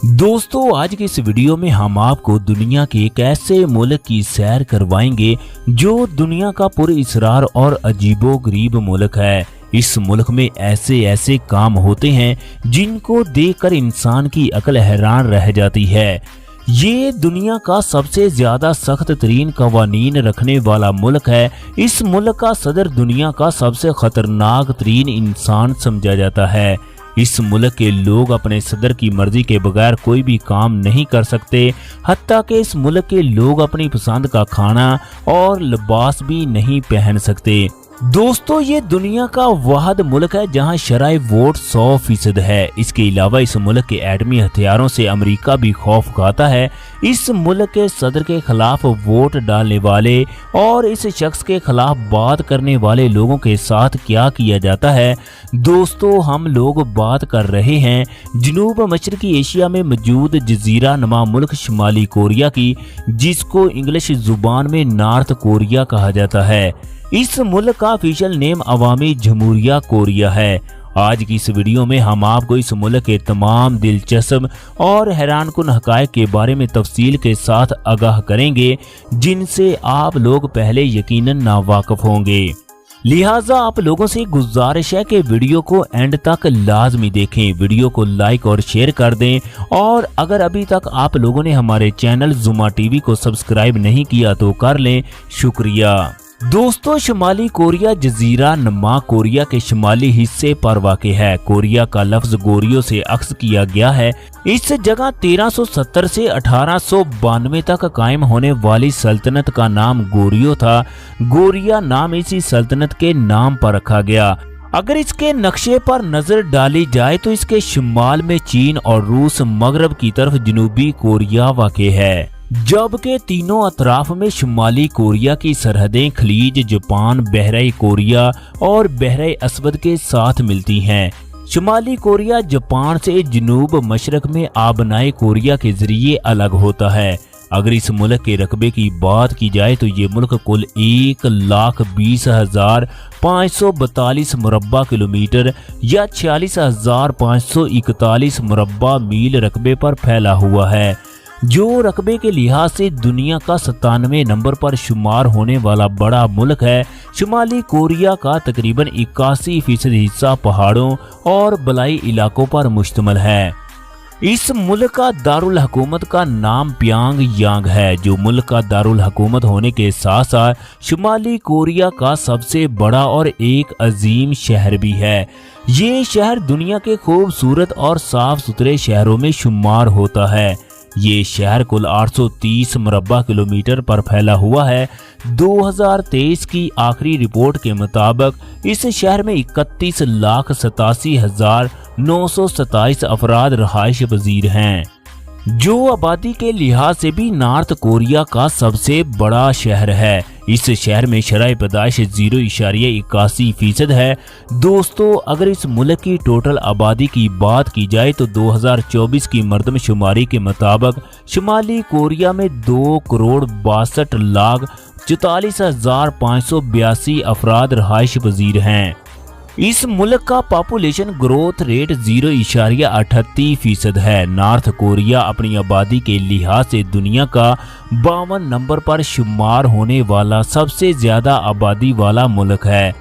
दोस्तों आज के इस वीडियो में हम आपको दुनिया के एक ऐसे मुल्क की सैर करवाएंगे जो दुनिया का पुरअसरार और अजीबोगरीब मुल्क है। इस मुल्क में ऐसे ऐसे काम होते हैं जिनको देखकर इंसान की अक्ल हैरान रह जाती है। ये दुनिया का सबसे ज्यादा सख्त तरीन कवानीन रखने वाला मुल्क है। इस मुल्क का सदर दुनिया का सबसे खतरनाक तरीन इंसान समझा जाता है। इस मुल्क के लोग अपने सदर की मर्जी के बगैर कोई भी काम नहीं कर सकते। हत्ता कि इस मुल्क के लोग अपनी पसंद का खाना और लिबास भी नहीं पहन सकते। दोस्तों ये दुनिया का वाहिद मुल्क है जहां शरअ वोट 100% है। इसके अलावा इस मुल्क के एटमी हथियारों से अमेरिका भी खौफ खाता है। इस मुल्क के सदर के खिलाफ वोट डालने वाले और इस शख्स के खिलाफ बात करने वाले लोगों के साथ क्या किया जाता है। दोस्तों हम लोग बात कर रहे हैं जनूब मशरकी एशिया में मौजूद जजीरा नुमा मुल्क शुमाली कोरिया की, जिसको इंग्लिश जुबान में नॉर्थ कोरिया कहा जाता है। इस मुल्क का ऑफिशियल नेम अवामी जमहूरिया कोरिया है। आज की इस वीडियो में हम आपको इस मुल्क के तमाम दिलचस्प और हैरानकुन हकायक के बारे में तफसील के साथ आगाह करेंगे जिनसे आप लोग पहले यकीनन नावाकिफ होंगे। लिहाजा आप लोगों से गुजारिश है कि वीडियो को एंड तक लाजमी देखें, वीडियो को लाइक और शेयर कर दें और अगर अभी तक आप लोगों ने हमारे चैनल जुमा टीवी को सब्सक्राइब नहीं किया तो कर लें, शुक्रिया। दोस्तों शुमाली कोरिया जजीरा नुमा कोरिया के शुमाली हिस्से पर वाक़ है। कोरिया का लफ्ज गोरियो से अक्स किया गया है। इस जगह 1370 से 1892 तक कायम होने वाली सल्तनत का नाम गोरियो था। गोरिया नाम इसी सल्तनत के नाम पर रखा गया। अगर इसके नक्शे पर नजर डाली जाए तो इसके शुमाल में चीन और रूस, मगरब की तरफ जनूबी कोरिया वाक़ है, जबकि तीनों अतराफ में शुमाली कोरिया की सरहदें खलीज, जापान, बहरे कोरिया और बहरे असवद के साथ मिलती हैं। शुमाली कोरिया जापान से जनूब मशरक में आबनाए कोरिया के जरिए अलग होता है। अगर इस मुल्क के रकबे की बात की जाए तो ये मुल्क कुल 1,20,542 मुरब्बा किलोमीटर या 46,541 मुरब्बा मील रकबे पर फैला हुआ है, जो रकबे के लिहाज से दुनिया का 97 नंबर पर शुमार होने वाला बड़ा मुल्क है। शुमाली कोरिया का तकरीबन 81% हिस्सा पहाड़ों और बलाई इलाकों पर मुश्तमिल है। इस मुल्क का दारुल हुकूमत का नाम प्यांग यांग है, जो मुल्क का दारुल हुकूमत होने के साथ साथ शुमाली कोरिया का सबसे बड़ा और एक अजीम शहर भी है। ये शहर दुनिया के खूबसूरत और साफ सुथरे शहरों में शुमार होता है। ये शहर कुल 830 मुरब्बा किलोमीटर पर फैला हुआ है। 2023 की आखिरी रिपोर्ट के मुताबिक इस शहर में 31,87,927 अफराद रहायश पजीर हैं, जो आबादी के लिहाज से भी नॉर्थ कोरिया का सबसे बड़ा शहर है। इस शहर में शरअ पैदाइश 0.81% है। दोस्तों अगर इस मुल्क की टोटल आबादी की बात की जाए तो 2024 की मरदमशुमारी के मुताबिक शुमाली कोरिया में 2,62,44,582 अफराद रहायश पजीर हैं। इस मुल्क का पॉपुलेशन ग्रोथ रेट 0.38% है। नॉर्थ कोरिया अपनी आबादी के लिहाज से दुनिया का 52 नंबर पर शुमार होने वाला सबसे ज्यादा आबादी वाला मुल्क है।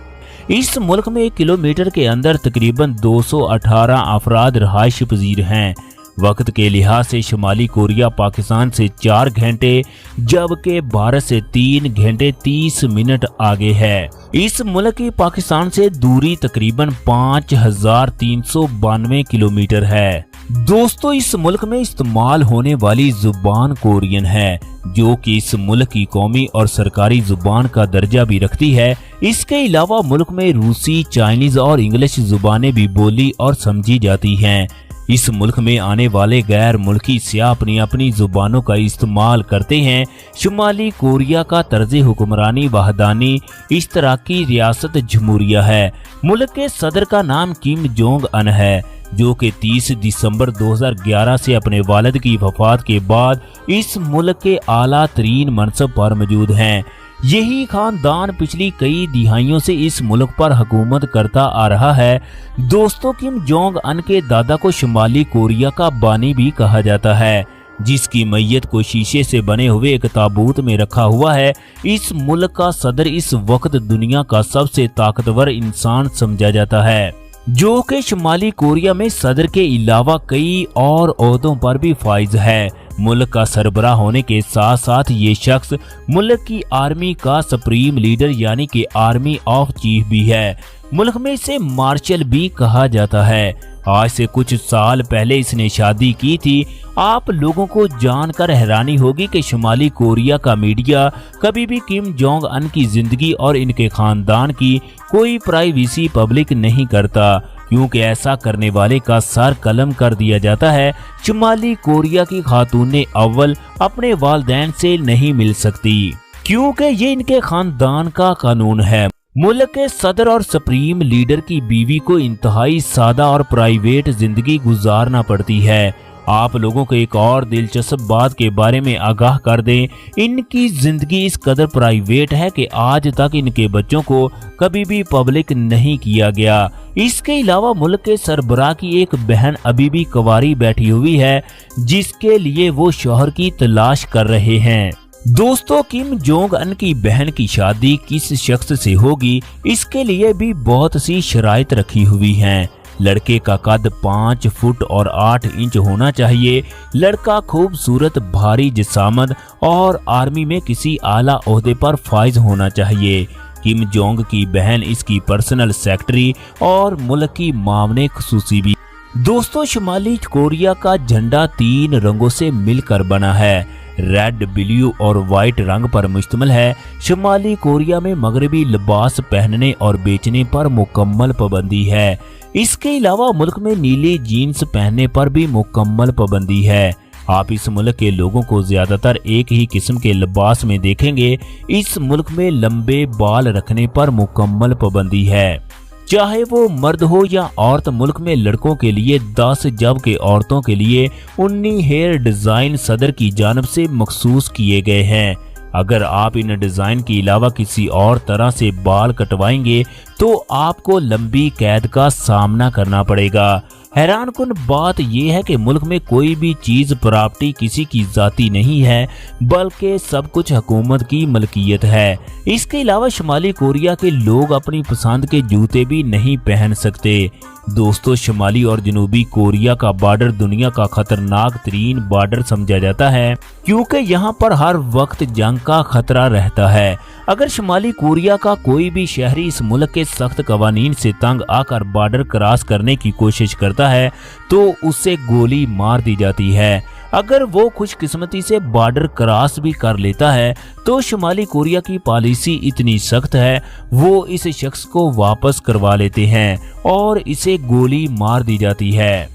इस मुल्क में 1 किलोमीटर के अंदर तकरीबन 218 अफराद रहायश पजीर हैं। वक्त के लिहाज से शुमाली कोरिया पाकिस्तान से 4 घंटे जबकि भारत से 3 घंटे 30 मिनट आगे है। इस मुल्क की पाकिस्तान से दूरी तकरीबन 5,392 किलोमीटर है। दोस्तों इस मुल्क में इस्तेमाल होने वाली जुबान कोरियन है, जो कि इस मुल्क की कौमी और सरकारी जुबान का दर्जा भी रखती है। इसके अलावा मुल्क में रूसी, चाइनीज और इंग्लिश जुबानें भी बोली और समझी जाती हैं। इस मुल्क में आने वाले गैर मुल्की सियाह अपनी अपनी जुबानों का इस्तेमाल करते हैं। शुमाली कोरिया का तर्ज हुक्मरानी वहदानी इश्तराकी रियासत जमहूरिया है। मुल्क के सदर का नाम किम जोंग अन है, जो कि 30 दिसंबर 2011 से अपने वालिद की वफात के बाद इस मुल्क के आला तरीन मनसब पर मौजूद हैं। यही खानदान पिछली कई दिहाइयों से इस मुल्क पर हुकूमत करता आ रहा है। दोस्तों, किम जोंग अन के दादा को शुमाली कोरिया का बानी भी कहा जाता है, जिसकी मैयत को शीशे से बने हुए एक ताबूत में रखा हुआ है। इस मुल्क का सदर इस वक्त दुनिया का सबसे ताकतवर इंसान समझा जाता है, जो कि शुमाली कोरिया में सदर के अलावा कई और ओहदों पर भी फाइज है। मुल्क का सरबराह होने के साथ साथ ये शख्स मुल्क की आर्मी का सुप्रीम लीडर यानी कि आर्मी ऑफ चीफ भी है। मुल्क में इसे मार्शल भी कहा जाता है। आज से कुछ साल पहले इसने शादी की थी। आप लोगों को जानकर हैरानी होगी कि शुमाली कोरिया का मीडिया कभी भी किम जोंग अन की जिंदगी और इनके खानदान की कोई प्राइवेसी पब्लिक नहीं करता, क्योंकि ऐसा करने वाले का सर कलम कर दिया जाता है। शुमाली कोरिया की खातून अव्वल अपने वालिदैन से नहीं मिल सकती, क्योंकि ये इनके खानदान का कानून है। मुल्क के सदर और सुप्रीम लीडर की बीवी को इंतहाई सादा और प्राइवेट जिंदगी गुजारना पड़ती है। आप लोगों को एक और दिलचस्प बात के बारे में आगाह कर दें, इनकी जिंदगी इस कदर प्राइवेट है कि आज तक इनके बच्चों को कभी भी पब्लिक नहीं किया गया। इसके अलावा मुल्क के सरबराह की एक बहन अभी भी कुंवारी बैठी हुई है, जिसके लिए वो शौहर की तलाश कर रहे हैं। दोस्तों, किम जोंग अन की बहन की शादी किस शख्स से होगी, इसके लिए भी बहुत सी शराइत रखी हुई हैं। लड़के का कद 5 फुट और 8 इंच होना चाहिए। लड़का खूबसूरत, भारी जिसामत और आर्मी में किसी आला ओहदे पर फाइज होना चाहिए। किम जोंग की बहन इसकी पर्सनल सेक्रेटरी और मुल्क की मामले खुसूसी भी। दोस्तों, शुमाली कोरिया का झंडा 3 रंगों से मिलकर बना है। रेड, ब्लू और व्हाइट रंग पर मुश्तमिल है। शुमाली कोरिया में मगरबी लिबास पहनने और बेचने पर मुकम्मल पाबंदी है। इसके अलावा मुल्क में नीली जीन्स पहनने पर भी मुकम्मल पाबंदी है। आप इस मुल्क के लोगों को ज्यादातर एक ही किस्म के लिबास में देखेंगे। इस मुल्क में लंबे बाल रखने पर मुकम्मल पाबंदी है, चाहे वो मर्द हो या औरत। मुल्क में लड़कों के लिए 10 जबकि औरतों के लिए 19 हेयर डिजाइन सदर की जानिब से मखसूस किए गए हैं। अगर आप इन डिजाइन के अलावा किसी और तरह से बाल कटवाएंगे तो आपको लंबी कैद का सामना करना पड़ेगा। हैरानकुन बात यह है कि मुल्क में कोई भी चीज प्रॉपर्टी किसी की जाती नहीं है, बल्कि सब कुछ हुकूमत की मलकियत है। इसके अलावा शुमाली कोरिया के लोग अपनी पसंद के जूते भी नहीं पहन सकते। दोस्तों, शुमाली और जनूबी कोरिया का बॉर्डर दुनिया का खतरनाक तरीन बॉर्डर समझा जाता है, क्योंकि यहाँ पर हर वक्त जंग का खतरा रहता है। अगर शुमाली कोरिया का कोई भी शहरी इस मुल्क के सख्त कवानीन से तंग आकर बॉर्डर क्रॉस करने की कोशिश करता है तो उसे गोली मार दी जाती है। अगर वो खुशकिस्मती से बॉर्डर क्रॉस भी कर लेता है तो शुमाली कोरिया की पॉलिसी इतनी सख्त है, वो इस शख्स को वापस करवा लेते हैं और इसे गोली मार दी जाती है।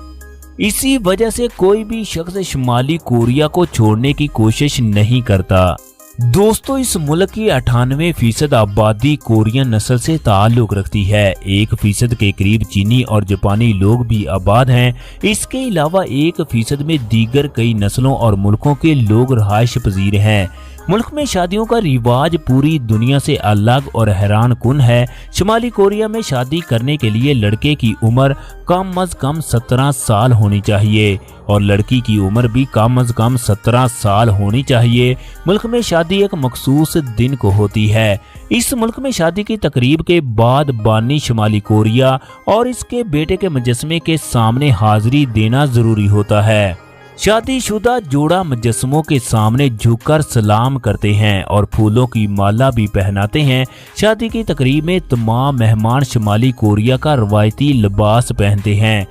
इसी वजह से कोई भी शख्स शुमाली कोरिया को छोड़ने की कोशिश नहीं करता। दोस्तों, इस मुल्क की 98% आबादी कोरियन नस्ल से ताल्लुक रखती है। 1% के करीब चीनी और जापानी लोग भी आबाद हैं। इसके अलावा 1% में दीगर कई नस्लों और मुल्कों के लोग रहायश पजीर हैं। मुल्क में शादियों का रिवाज पूरी दुनिया से अलग और हैरान कुन है। शुमाली कोरिया में शादी करने के लिए लड़के की उम्र कम अज कम 17 साल होनी चाहिए और लड़की की उम्र भी कम अज कम 17 साल होनी चाहिए। मुल्क में शादी एक मखसूस दिन को होती है। इस मुल्क में शादी की तकरीब के बाद बानी शुमाली कोरिया और इसके बेटे के मुजस्मे के सामने हाजिरी देना जरूरी होता है। शादीशुदा जोड़ा मुजस्मों के सामने झुककर सलाम करते हैं और फूलों की माला भी पहनाते हैं। शादी की तकरीब में तमाम मेहमान शुमाली कोरिया का रवायती लिबास पहनते हैं।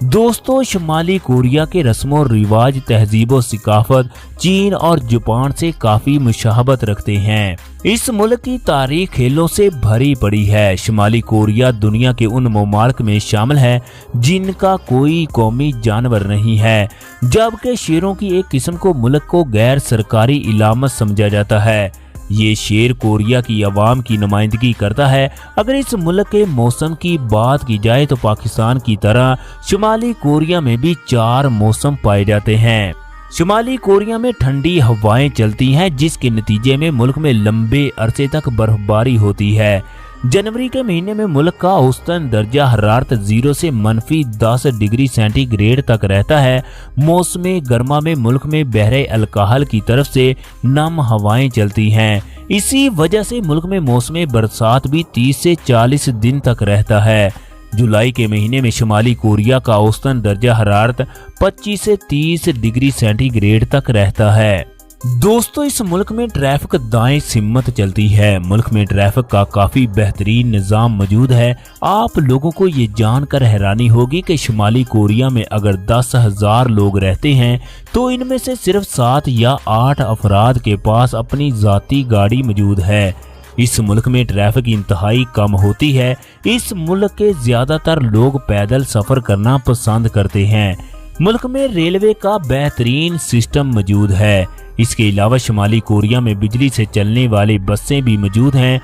दोस्तों, शुमाली कोरिया के रस्मों रिवाज, तहजीब और सिकाफत चीन और जापान से काफी मुशाहबत रखते हैं। इस मुल्क की तारीख खेलों से भरी पड़ी है। शुमाली कोरिया दुनिया के उन ममालिक में शामिल है जिनका कोई कौमी जानवर नहीं है, जबकि शेरों की एक किस्म को मुल्क को गैर सरकारी इलामत समझा जाता है। ये शेर कोरिया की आवाम की नुमाइंदगी करता है। अगर इस मुल्क के मौसम की बात की जाए तो पाकिस्तान की तरह शुमाली कोरिया में भी 4 मौसम पाए जाते हैं। शुमाली कोरिया में ठंडी हवाएं चलती हैं, जिसके नतीजे में मुल्क में लंबे अरसे तक बर्फबारी होती है। जनवरी के महीने में मुल्क का औसतन दर्जा हरारत 0 से -10 डिग्री सेंटीग्रेड तक रहता है। मौसम गर्मा में मुल्क में बहरे अलकाहल की तरफ से नम हवाएं चलती हैं। इसी वजह से मुल्क में मौसम बरसात भी 30 से 40 दिन तक रहता है। जुलाई के महीने में शुमाली कोरिया का औसतन दर्जा हरारत 25 से 30 डिग्री सेंटीग्रेड तक रहता है। दोस्तों, इस मुल्क में ट्रैफिक दाएं सिमत चलती है। मुल्क में ट्रैफिक का काफी बेहतरीन निज़ाम मौजूद है। आप लोगों को ये जानकर हैरानी होगी कि शुमाली कोरिया में अगर 10,000 लोग रहते हैं तो इनमें से सिर्फ 7 या 8 अफराद के पास अपनी जाती गाड़ी मौजूद है। इस मुल्क में ट्रैफिक इंतहाई कम होती है। इस मुल्क के ज्यादातर लोग पैदल सफर करना पसंद करते हैं। मुल्क में रेलवे का बेहतरीन सिस्टम मौजूद है। इसके अलावा शुमाली कोरिया में बिजली से चलने वाली बसें भी मौजूद हैं।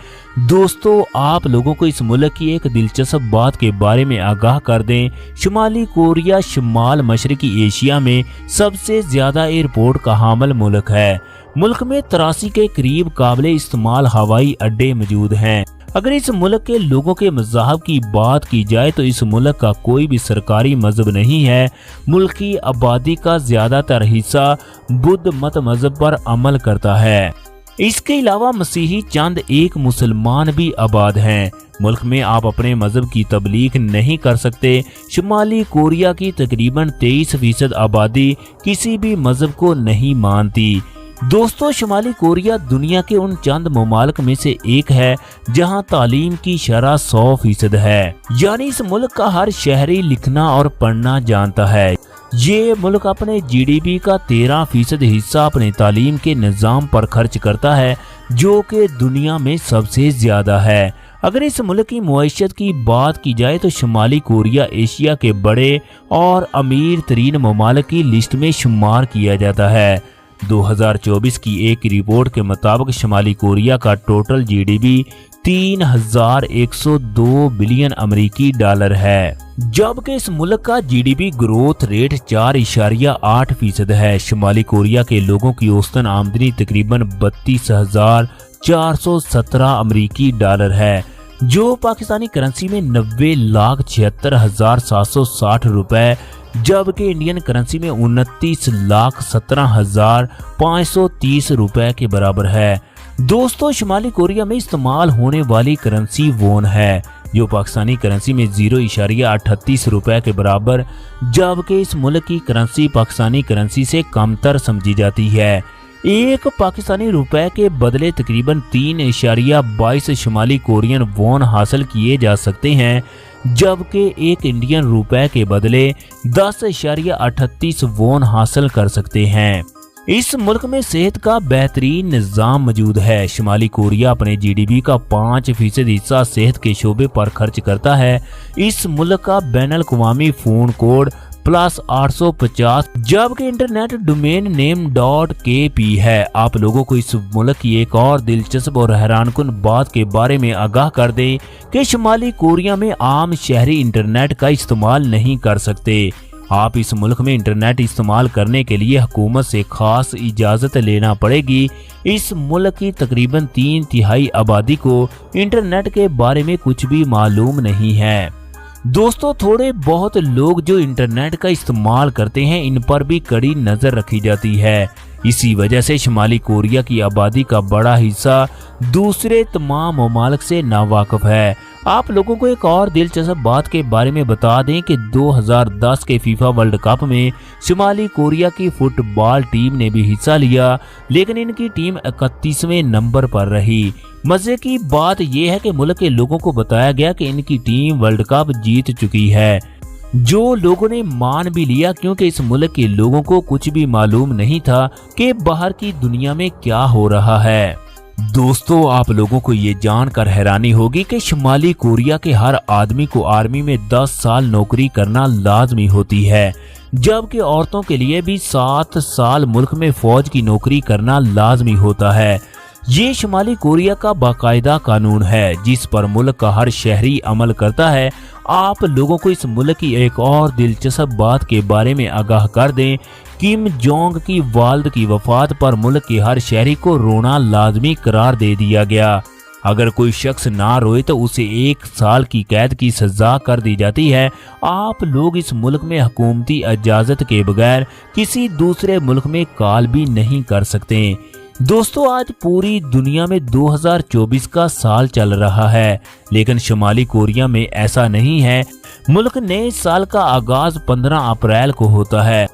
दोस्तों, आप लोगों को इस मुल्क की एक दिलचस्प बात के बारे में आगाह कर दें। शुमाली कोरिया शुमाल मशरकी एशिया में सबसे ज्यादा एयरपोर्ट का हामिल मुल्क है। मुल्क में 83 के करीब काबिले इस्तेमाल हवाई अड्डे मौजूद हैं। अगर इस मुल्क के लोगों के मज़हब की बात की जाए तो इस मुल्क का कोई भी सरकारी मजहब नहीं है। मुल्क की आबादी का ज्यादातर हिस्सा बुद्ध मत मजहब पर अमल करता है। इसके अलावा मसीही चंद एक मुसलमान भी आबाद हैं। मुल्क में आप अपने मजहब की तबलीग नहीं कर सकते। शुमाली कोरिया की तकरीबन 23% आबादी किसी भी मजहब को नहीं मानती। दोस्तों, शुमाली कोरिया दुनिया के उन चंद ममालिक में से एक है जहां तालीम की शरह 100% है। यानी इस मुल्क का हर शहरी लिखना और पढ़ना जानता है। ये मुल्क अपने GDP का 13% हिस्सा अपने तालीम के निज़ाम पर खर्च करता है, जो कि दुनिया में सबसे ज्यादा है। अगर इस मुल्क की मुआशत की बात की जाए तो शुमाली कोरिया एशिया के बड़े और अमीर तरीन ममालिक की लिस्ट में शुमार किया जाता है। 2024 की एक रिपोर्ट के मुताबिक शुमाली कोरिया का टोटल GDP 3,102 बिलियन अमेरिकी डॉलर है, जबकि इस मुल्क का GDP ग्रोथ रेट 4.8% है। शुमाली कोरिया के लोगों की औसतन आमदनी तकरीबन 32,417 अमेरिकी डॉलर है, जो पाकिस्तानी करेंसी में 90,76,760 रुपए, जबकि इंडियन करेंसी में 29,17,530 रुपए के बराबर है। दोस्तों, शुमाली कोरिया में इस्तेमाल होने वाली करेंसी वोन है, जो पाकिस्तानी करेंसी में 0.38 रुपए के बराबर, जबकि इस मुल्क की करेंसी पाकिस्तानी करेंसी से कमतर समझी जाती है। एक पाकिस्तानी रुपए के बदले तकरीबन 3.22 शुमाली कोरियन वोन हासिल किए जा सकते हैं, जबकि एक इंडियन रुपए के बदले 10.38 वोन हासिल कर सकते हैं। इस मुल्क में सेहत का बेहतरीन निज़ाम मौजूद है। शुमाली कोरिया अपने GDP का 5% हिस्सा सेहत के शोबे पर खर्च करता है। इस मुल्क का बैनुल-अक़वामी फ़ोन कोड +850, जबकि इंटरनेट डोमेन नेम .kp है। आप लोगों को इस मुल्क की एक और दिलचस्प और हैरानकुन बात के बारे में आगाह कर दें कि शुमाली कोरिया में आम शहरी इंटरनेट का इस्तेमाल नहीं कर सकते। आप इस मुल्क में इंटरनेट इस्तेमाल करने के लिए हुकूमत से खास इजाज़त लेना पड़ेगी। इस मुल्क की तकरीबन 3/3 आबादी को इंटरनेट के बारे में कुछ भी मालूम नहीं है। दोस्तों, थोड़े बहुत लोग जो इंटरनेट का इस्तेमाल करते हैं, इन पर भी कड़ी नज़र रखी जाती है। इसी वजह से शुमाली कोरिया की आबादी का बड़ा हिस्सा दूसरे तमाम ममालिक से नावाकिफ है। आप लोगों को एक और दिलचस्प बात के बारे में बता दें कि 2010 के फीफा वर्ल्ड कप में शुमाली कोरिया की फुटबॉल टीम ने भी हिस्सा लिया, लेकिन इनकी टीम 31वें नंबर पर रही। मजे की बात यह है कि मुल्क के लोगों को बताया गया कि इनकी टीम वर्ल्ड कप जीत चुकी है, जो लोगों ने मान भी लिया, क्योंकि इस मुल्क के लोगों को कुछ भी मालूम नहीं था कि बाहर की दुनिया में क्या हो रहा है। दोस्तों, आप लोगों को ये जानकर हैरानी होगी कि शुमाली कोरिया के हर आदमी को आर्मी में 10 साल नौकरी करना लाजमी होती है, जबकि औरतों के लिए भी 7 साल मुल्क में फौज की नौकरी करना लाजमी होता है। ये शुमाली कोरिया का बाकायदा कानून है, जिस पर मुल्क का हर शहरी अमल करता है। आप लोगों को इस मुल्क की एक और दिलचस्प बात के बारे में आगाह कर दें किम जोंग की वालिद की वफात पर मुल्क के हर शहरी को रोना लाजमी करार दे दिया गया। अगर कोई शख्स ना रोए तो उसे 1 साल की कैद की सजा कर दी जाती है। आप लोग इस मुल्क में हुकूमती इजाजत के बगैर किसी दूसरे मुल्क में कॉल भी नहीं कर सकते। दोस्तों, आज पूरी दुनिया में 2024 का साल चल रहा है, लेकिन शुमाली कोरिया में ऐसा नहीं है। मुल्क नए साल का आगाज 15 अप्रैल को होता है।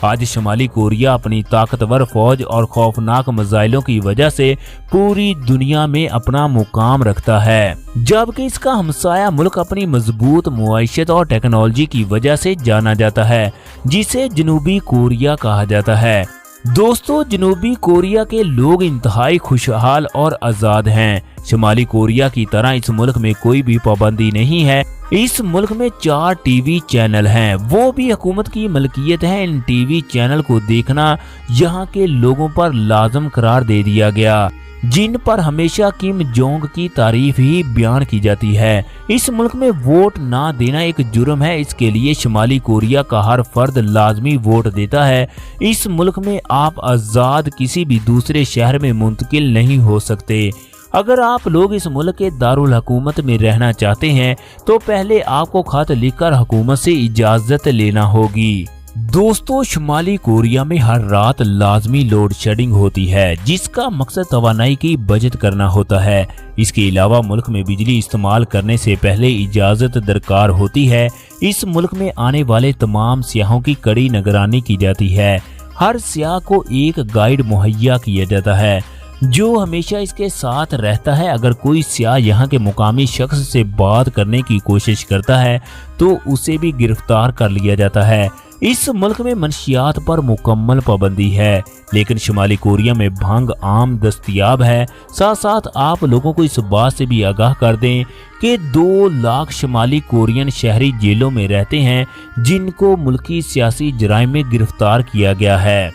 आज शुमाली कोरिया अपनी ताकतवर फौज और खौफनाक मिसाइलों की वजह से पूरी दुनिया में अपना मुकाम रखता है, जबकि इसका हमसाया मुल्क अपनी मजबूत मुआइशत और टेक्नोलॉजी की वजह से जाना जाता है, जिसे जनूबी कोरिया कहा जाता है। दोस्तों, जनूबी कोरिया के लोग इंतहाई खुशहाल और आज़ाद हैं। शुमाली कोरिया की तरह इस मुल्क में कोई भी पाबंदी नहीं है। इस मुल्क में 4 टीवी चैनल हैं, वो भी हुकूमत की मलकियत है। इन टीवी चैनल को देखना यहाँ के लोगों पर लाजम करार दे दिया गया, जिन पर हमेशा किम जोंग की तारीफ ही बयान की जाती है। इस मुल्क में वोट ना देना एक जुर्म है, इसके लिए शुमाली कोरिया का हर फर्द लाजमी वोट देता है। इस मुल्क में आप आज़ाद किसी भी दूसरे शहर में मुंतकिल नहीं हो सकते। अगर आप लोग इस मुल्क के दारुल हुकूमत में रहना चाहते हैं तो पहले आपको खत लिखकर हुकूमत से इजाज़त लेना होगी। दोस्तों, शुमाली कोरिया में हर रात लाजमी लोड शेडिंग होती है, जिसका मकसद तवानाई की बचत करना होता है। इसके अलावा मुल्क में बिजली इस्तेमाल करने से पहले इजाज़त दरकार होती है। इस मुल्क में आने वाले तमाम सियाहों की कड़ी निगरानी की जाती है। हर सियाह को एक गाइड मुहैया किया जाता है जो हमेशा इसके साथ रहता है। अगर कोई सियाह यहाँ के मुकामी शख्स से बात करने की कोशिश करता है तो उसे भी गिरफ्तार कर लिया जाता है। इस मुल्क में मनशियात पर मुकम्मल पाबंदी है, लेकिन शुमाली कोरिया में भांग आम दस्तयाब है। साथ साथ आप लोगों को इस बात से भी आगाह कर दें कि 2 लाख शुमाली कोरियन शहरी जेलों में रहते हैं, जिनको मुल्की सियासी जराइम में गिरफ्तार किया गया है।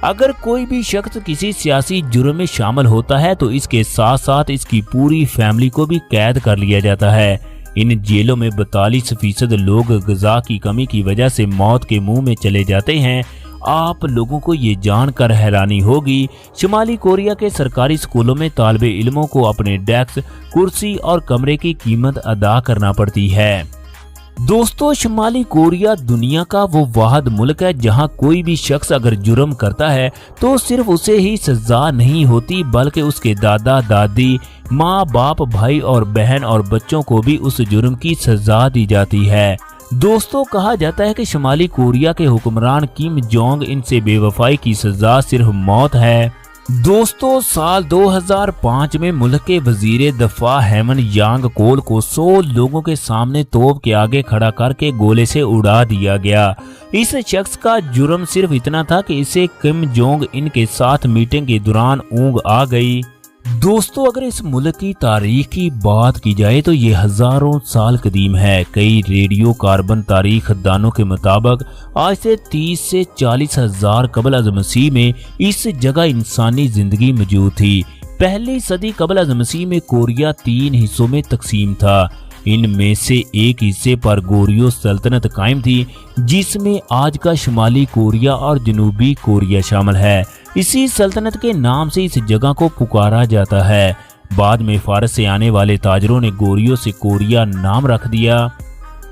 अगर कोई भी शख्स किसी सियासी जुर्म में शामिल होता है तो इसके साथ साथ इसकी पूरी फैमिली को भी कैद कर लिया जाता है। इन जेलों में 42% लोग ग़िज़ा की कमी की वजह से मौत के मुंह में चले जाते हैं। आप लोगों को ये जानकर हैरानी होगी, शुमाली कोरिया के सरकारी स्कूलों में तालिबे इल्मों को अपने डेस्क, कुर्सी और कमरे की कीमत अदा करना पड़ती है। दोस्तों, शुमाली कोरिया दुनिया का वो वाहिद मुल्क है जहां कोई भी शख्स अगर जुर्म करता है तो सिर्फ उसे ही सजा नहीं होती, बल्कि उसके दादा दादी, माँ बाप, भाई और बहन और बच्चों को भी उस जुर्म की सजा दी जाती है। दोस्तों, कहा जाता है कि शुमाली कोरिया के हुक्मरान किम जोंग इनसे बेवफाई की सजा सिर्फ मौत है। दोस्तों, साल 2005 में मुल्क के वजीर दफा हेमन यांग कोल को 100 लोगों के सामने तोप के आगे खड़ा करके गोले से उड़ा दिया गया। इस शख्स का जुर्म सिर्फ इतना था कि इसे किम जोंग इन के साथ मीटिंग के दौरान ऊँग आ गई। दोस्तों, अगर इस मुल्क की तारीख की बात की जाए तो ये हजारों साल कदीम है। कई रेडियो कार्बन तारीख दानों के मुताबिक आज से 30 से 40 हजार कबल अज़ मसीह में इस जगह इंसानी जिंदगी मौजूद थी। पहली सदी कबल अज़ मसीह में कोरिया 3 हिस्सों में तकसीम था। इनमें से एक हिस्से पर गोरियो सल्तनत कायम थी, जिसमें आज का शुमाली कोरिया और जनूबी कोरिया शामिल है। इसी सल्तनत के नाम से इस जगह को पुकारा जाता है। बाद में फारस से आने वाले ताजरों ने गोरियो से कोरिया नाम रख दिया।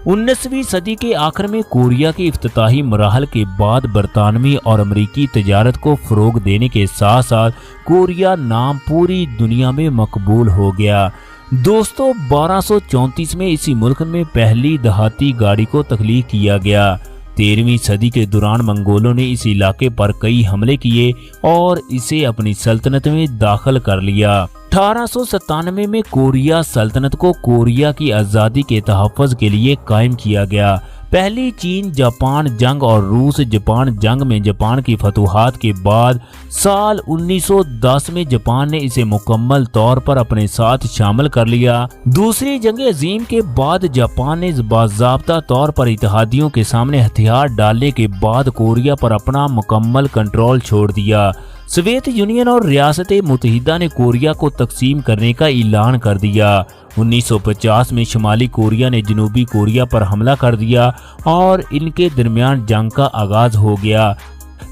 19वीं सदी के आखिर में कोरिया के इफ्तिताही मराहल के बाद बरतानवी और अमरीकी तजारत को फरोग देने के साथ साथ कोरिया नाम पूरी दुनिया में मकबूल हो गया। दोस्तों, 1234 में इसी मुल्क में पहली देहाती गाड़ी को तख्लीक किया गया। 13वीं सदी के दौरान मंगोलों ने इस इलाके पर कई हमले किए और इसे अपनी सल्तनत में दाखिल कर लिया। 1897 में कोरिया सल्तनत को कोरिया की आज़ादी के तहफ़्फ़ुज़ के लिए कायम किया गया। पहली चीन जापान जंग और रूस जापान जंग में जापान की फतूहात के बाद साल 1910 में जापान ने इसे मुकम्मल तौर पर अपने साथ शामिल कर लिया। दूसरी जंग अजीम के बाद जापान ने बाज़ाब्ता तौर पर इत्तेहादियों के सामने हथियार डालने के बाद कोरिया पर अपना मुकम्मल कंट्रोल छोड़ दिया। सोवियत यूनियन और रियासत मुत्तहिदा ने कोरिया को तकसीम करने का ऐलान कर दिया। 1950 में शुमाली कोरिया ने जनूबी कोरिया पर हमला कर दिया और इनके दरमियान जंग का आगाज हो गया।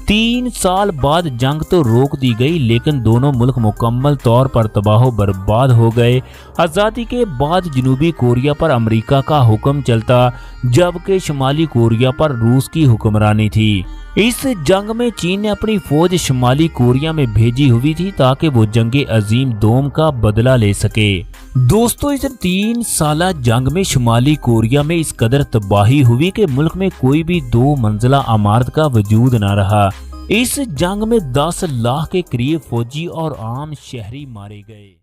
3 साल बाद जंग तो रोक दी गई, लेकिन दोनों मुल्क मुकम्मल तौर पर तबाह बर्बाद हो गए। आज़ादी के बाद जनूबी कोरिया पर अमेरिका का हुक्म चलता, जबकि शुमाली कोरिया पर रूस की हुक्मरानी थी। इस जंग में चीन ने अपनी फौज शुमाली कोरिया में भेजी हुई थी ताकि वो जंगे अजीम दोम का बदला ले सके। दोस्तों, इस 3 साला जंग में शुमाली कोरिया में इस कदर तबाही हुई कि मुल्क में कोई भी 2 मंजिला इमारत का वजूद न रहा। इस जंग में 10 लाख के करीब फौजी और आम शहरी मारे गए।